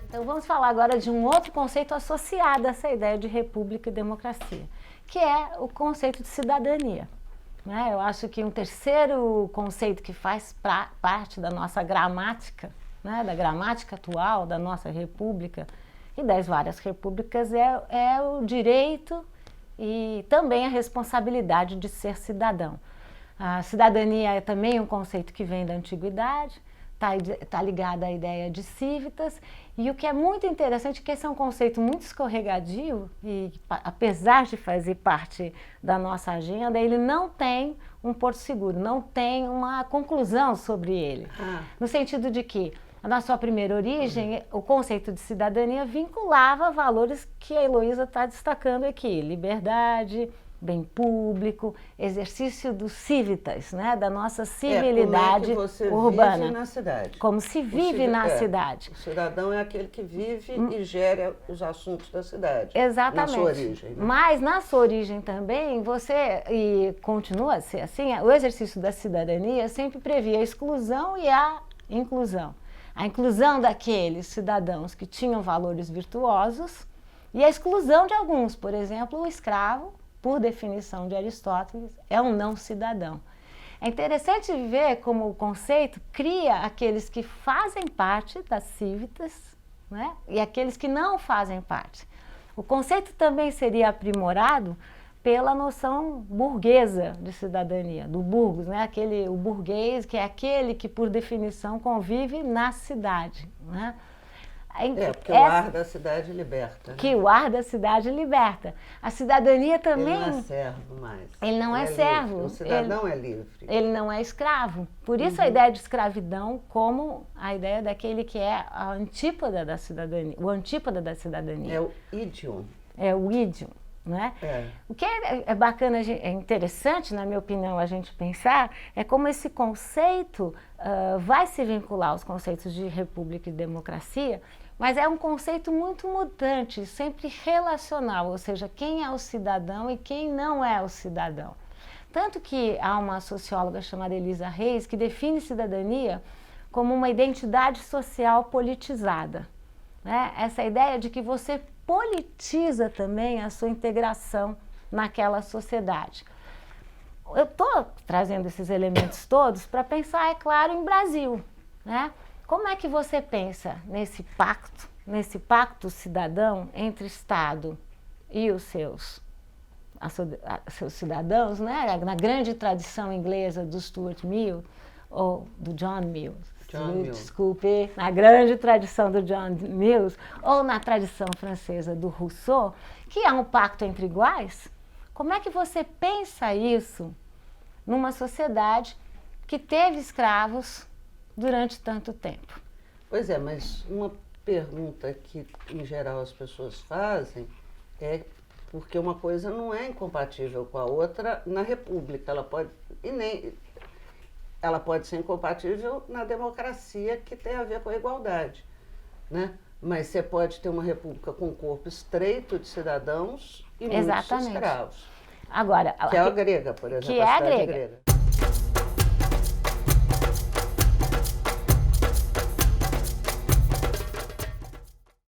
Então vamos falar agora de um outro conceito associado a essa ideia de república e democracia, que é o conceito de cidadania. Né? Eu acho que um terceiro conceito que faz parte da nossa gramática, né, da gramática atual da nossa república e das várias repúblicas, é o direito e também a responsabilidade de ser cidadão. A cidadania é também um conceito que vem da antiguidade, está ligado à ideia de civitas, e o que é muito interessante é que esse é um conceito muito escorregadio e, apesar de fazer parte da nossa agenda, ele não tem um porto seguro, não tem uma conclusão sobre ele. No sentido de que, na sua primeira origem, o conceito de cidadania vinculava valores que a Heloísa está destacando aqui: liberdade, bem público, exercício do civitas, né, da nossa civilidade como é que você urbana. Vive na cidade. Como se vive na cidade. O cidadão é aquele que vive e gera os assuntos da cidade. Exatamente. Na sua origem. Né? Mas na sua origem também, e continua a ser assim, o exercício da cidadania sempre previa a exclusão e a inclusão. A inclusão daqueles cidadãos que tinham valores virtuosos e a exclusão de alguns, por exemplo, o escravo, por definição de Aristóteles, é um não cidadão. É interessante ver como o conceito cria aqueles que fazem parte das civitas, né, e aqueles que não fazem parte. O conceito também seria aprimorado pela noção burguesa de cidadania, do burgos, né, o burguês, que é aquele que, por definição, convive na cidade. Né? Porque o ar da cidade liberta. Né? Que o ar da cidade liberta. A cidadania também... Ele não é servo mais. Ele não é servo. Livre. O cidadão é livre. Ele não é escravo. Por isso a ideia de escravidão como a ideia daquele que é a antípoda da cidadania, o antípoda da cidadania. É o idiom. É o idiom. Né? O que é bacana, é interessante, na minha opinião, a gente pensar, é como esse conceito vai se vincular aos conceitos de república e democracia, mas é um conceito muito mutante, sempre relacional, ou seja, quem é o cidadão e quem não é o cidadão. Tanto que há uma socióloga chamada Elisa Reis que define cidadania como uma identidade social politizada. Né? Essa ideia de que você politiza também a sua integração naquela sociedade. Eu estou trazendo esses elementos todos para pensar, é claro, em Brasil. Né? Como é que você pensa nesse pacto cidadão entre Estado e os seus cidadãos, né? Na grande tradição inglesa do Stuart Mill, ou do John Mill, desculpe, na grande tradição do John Mills, ou na tradição francesa do Rousseau, que é um pacto entre iguais. Como é que você pensa isso numa sociedade que teve escravos durante tanto tempo? Pois é, mas uma pergunta que, em geral, as pessoas fazem é porque uma coisa não é incompatível com a outra na República. Ela pode ser incompatível na democracia, que tem a ver com a igualdade, né? Mas você pode ter uma república com um corpo estreito de cidadãos e muitos escravos. Agora, que é a grega, por exemplo. Que é a grega.